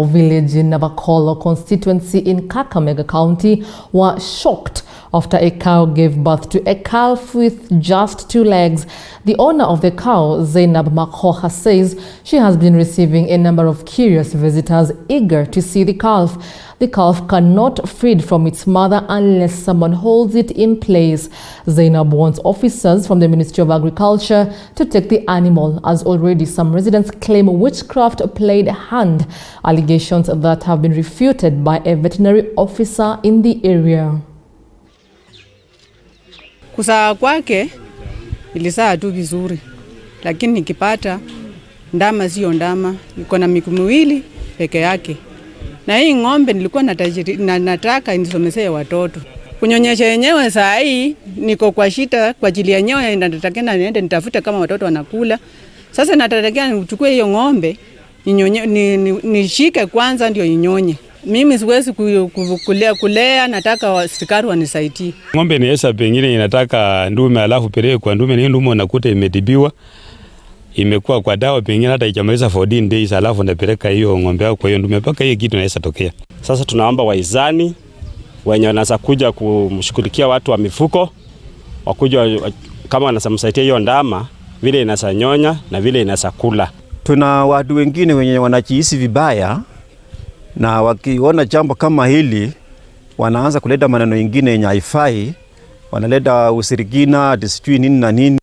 village in Navakolo constituency in Kakamega County were shocked after a cow gave birth to a calf with just 2 legs. The owner of the cow, Zainab Makhoha, says she has been receiving a number of curious visitors eager to see the calf. The calf cannot feed from its mother unless someone holds it in place. Zainab wants officers from the Ministry of Agriculture to take the animal, as already some residents claim witchcraft played hand, allegations that have been refuted by a veterinary officer in the area. Kusaa kwake ilisaa tu vizuri, lakini nikipata ndama sio ndama, iko na miguu miwili peke yake. Na hii ng'ombe nilikuwa nataka nisomesee watoto. Kunyonyesha yenyewe saa hii niko kwa shida kwa ajili yenyewe, natatakana niende nitafute kama watoto wanakula. Sasa natatakana nichukue hiyo ng'ombe nishike kwanza ndio inyonye. Mimi siwezi kulea, nataka serikali wanisaidie. Ng'ombe ni esa pengine inataka ndume alafu peleke kwa ndume, ni ndume unakuta imetibiwa, imekuwa kwa dawa pengine hata ikamaliza 14 days alafu ndapeleka hiyo ng'ombe yako kwa hiyo ndume, paka hiyo kitu inaweza tokea. Sasa tunaomba waizani wenye wanaweza kuja kumshughulikia watu wa mifuko wakuja kama wanasamsaidia hiyo ndama vile inasanyonya na vile inasakula. Tuna watu wengine wenye wanajihisi vibaya na wakiona jambo kama hili wanaanza kuleta maneno mengine yenye haifai, wanaleta usirikina, disijui nini na nini.